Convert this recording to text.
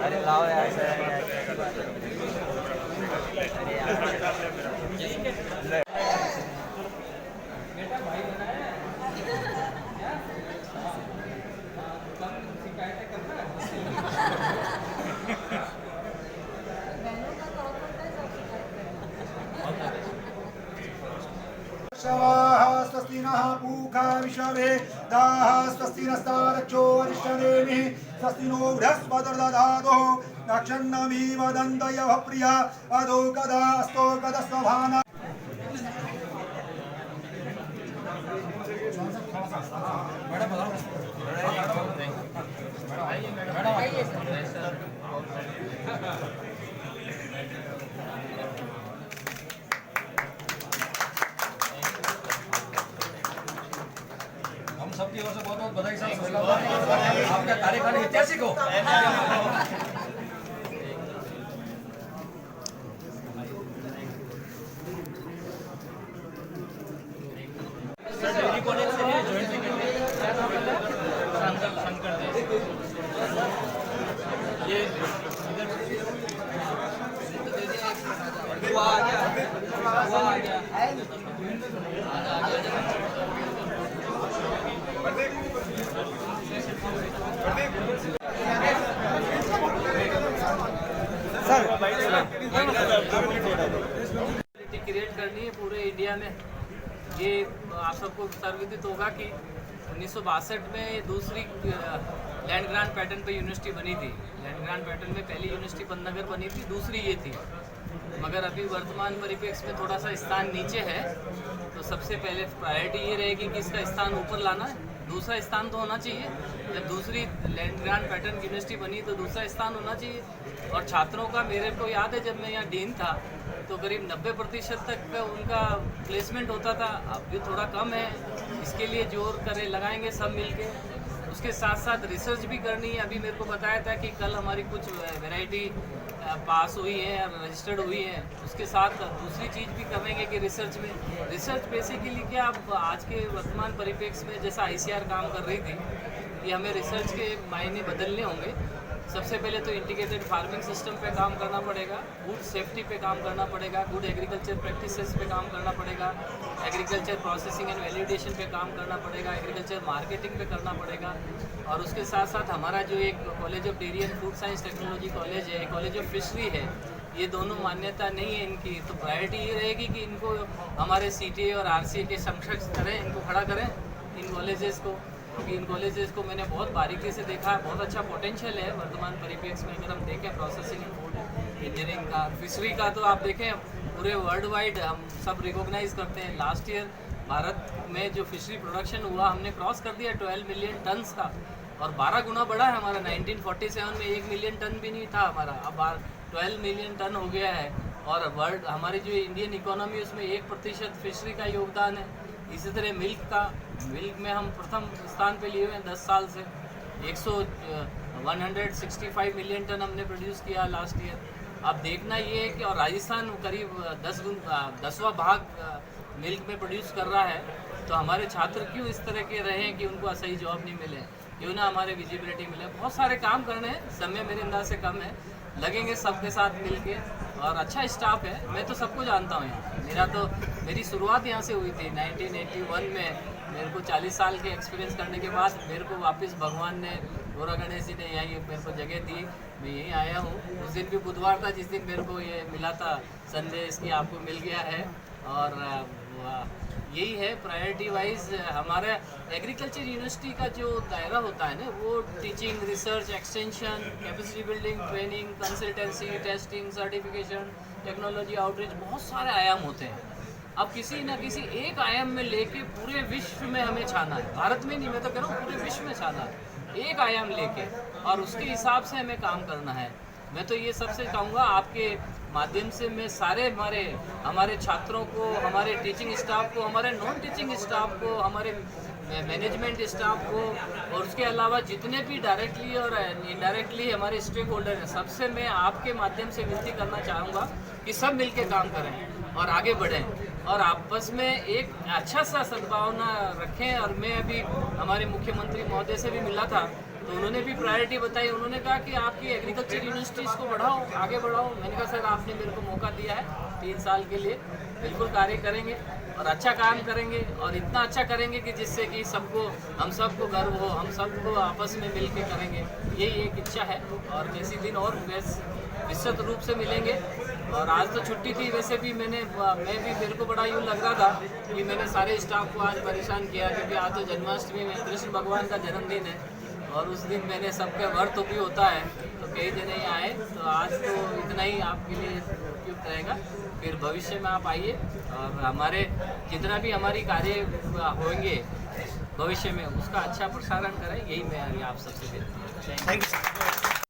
अरे लाओ यार स्वस्ति नः पूषा विश्ववेदाः स्वस्ति नस्तारक्षो अरिष्टनेमिः स्वस्ति नो बृहस्पतिर्दधातु दक्षिणमिव दन्तयः प्रिया अधो कदा स्तो कदस्वभाना सबकी ओर से बहुत बहुत बधाई साहब। आपका कार्यकाल ऐतिहासिक हो। क्रिएट करनी है पूरे इंडिया में। ये आप सबको सर्वविदित होगा कि 1962 में दूसरी लैंड ग्रांट पैटर्न पे यूनिवर्सिटी बनी थी। लैंड ग्रांट पैटर्न में पहली यूनिवर्सिटी पंतनगर बनी थी, दूसरी ये थी। मगर अभी वर्तमान परिप्रेक्ष्य में थोड़ा सा स्थान नीचे है, तो सबसे पहले प्रायोरिटी ये रहेगी कि इसका स्थान ऊपर लाना है। दूसरा स्थान तो होना चाहिए। जब दूसरी लैंड ग्रांट पैटर्न यूनिवर्सिटी बनी तो दूसरा स्थान होना चाहिए। और छात्रों का, मेरे को याद है जब मैं यहाँ डीन था तो करीब 90% तक का उनका प्लेसमेंट होता था। अब भी थोड़ा कम है, इसके लिए जोर करें लगाएंगे सब मिलके। उसके साथ साथ रिसर्च भी करनी है। अभी मेरे को बताया था कि कल हमारी कुछ वैरायटी पास हुई है, रजिस्टर्ड हुई है। उसके साथ दूसरी चीज़ भी करेंगे कि रिसर्च में, रिसर्च बेसिकली क्या, अब आज के वर्तमान परिप्रेक्ष्य में जैसा ICR काम कर रही थी, ये हमें रिसर्च के मायने बदलने होंगे। सबसे पहले तो इंटीग्रेटेड फार्मिंग सिस्टम पे काम करना पड़ेगा, फूड सेफ्टी पे काम करना पड़ेगा, गुड एग्रीकल्चर प्रैक्टिसेस पे काम करना पड़ेगा, एग्रीकल्चर प्रोसेसिंग एंड वैलिडेशन पे काम करना पड़ेगा, एग्रीकल्चर मार्केटिंग पे करना पड़ेगा। और उसके साथ साथ हमारा जो एक college of dairy and food science technology college है, कॉलेज ऑफ फिशरी है, ये दोनों मान्यता नहीं है इनकी। तो प्रायोरिटी ये रहेगी कि इनको हमारे CTA और RCA के समकक्ष करें, इनको खड़ा करें इन कॉलेजेस को। क्योंकि इन कॉलेजेस को मैंने बहुत बारीकी से देखा है, बहुत अच्छा पोटेंशियल है वर्तमान परिप्रेक्ष्य में। अगर हम देखें प्रोसेसिंग एंड फूड इंजीनियरिंग का, फिशरी का, तो आप देखें पूरे वर्ल्ड वाइड हम सब रिकॉग्नाइज करते हैं। लास्ट ईयर भारत में जो फिशरी प्रोडक्शन हुआ, हमने क्रॉस कर दिया 12 मिलियन टन्स का, और 12 गुना बढ़ा है हमारा। 1947 में 1 मिलियन टन भी नहीं था हमारा, अब 12 मिलियन टन हो गया है। और वर्ल्ड हमारी जो इंडियन इकोनॉमी, उसमें 1% फिशरी का योगदान है। इसी तरह मिल्क में हम प्रथम स्थान पे लिए हुए हैं 10 साल से। 165 मिलियन टन हमने प्रोड्यूस किया लास्ट ईयर। अब देखना ये है कि, और राजस्थान करीब 10वां भाग मिल्क में प्रोड्यूस कर रहा है। तो हमारे छात्र क्यों इस तरह के रहे हैं कि उनको सही जॉब नहीं मिले, क्यों ना हमारे विजिबिलिटी मिले। बहुत सारे काम करने हैं, समय मेरे अंदाज से कम है, लगेंगे सबके साथ मिलके। और अच्छा स्टाफ है, मैं तो सबको जानता हूँ यहाँ। मेरी शुरुआत यहाँ से हुई थी 1981 में। मेरे को 40 साल के एक्सपीरियंस करने के बाद मेरे को वापस भगवान ने, गोरा गणेश जी ने यहीं मेरे को जगह दी, मैं यहीं आया हूँ। उस दिन भी बुधवार था जिस दिन मेरे को ये मिला था संदेश कि आपको मिल गया है। और यही है प्रायोरिटी वाइज हमारा एग्रीकल्चर यूनिवर्सिटी का जो दायरा होता है ना, वो teaching, research, extension, capacity building, training, consultancy, testing, certification, technology outreach, बहुत सारे आयाम होते हैं। अब किसी न किसी एक आयाम में लेके पूरे विश्व में हमें छाना है। भारत में नहीं, मैं तो कह रहा हूँ पूरे विश्व में छाना है, एक आयाम लेके, और उसके हिसाब से हमें काम करना है। मैं तो ये सबसे कहूँगा, आपके माध्यम से मैं सारे हमारे छात्रों को, हमारे टीचिंग स्टाफ को, हमारे नॉन टीचिंग स्टाफ को, हमारे मैनेजमेंट स्टाफ को, और उसके अलावा जितने भी डायरेक्टली और इनडायरेक्टली हमारे स्टेक होल्डर हैं, सबसे मैं आपके माध्यम से विनती करना चाहूँगा कि सब मिलके काम करें और आगे बढ़ें। और आपस में एक अच्छा सा सद्भावना रखें। और मैं अभी हमारे मुख्यमंत्री महोदय से भी मिला था, तो उन्होंने भी प्रायोरिटी बताई। उन्होंने कहा कि आपकी एग्रीकल्चर यूनिवर्सिटीज़ को बढ़ाओ, आगे बढ़ाओ। मैंने कहा सर आपने मेरे को मौका दिया है 3 साल के लिए, बिल्कुल कार्य करेंगे और अच्छा काम करेंगे और इतना अच्छा करेंगे कि जिससे कि सबको, हम सबको गर्व हो, हम सबको आपस में मिल के करेंगे, यही एक इच्छा है। और किसी दिन और विस्तृत रूप से मिलेंगे। और आज तो छुट्टी थी, वैसे भी मैं भी मेरे को बड़ा यूँ लग रहा था कि मैंने सारे स्टाफ को आज परेशान किया, क्योंकि आज तो जन्माष्टमी में कृष्ण भगवान का जन्मदिन है और उस दिन मैंने सबका व्रत भी होता है, तो कई जने ही आए। तो आज तो इतना ही आपके लिए उपयुक्त रहेगा। फिर भविष्य में आप आइए और हमारे जितना भी हमारी कार्य होंगे भविष्य में उसका अच्छा प्रसारण करें, यही मैं आप सबसे विनती है। Thank you.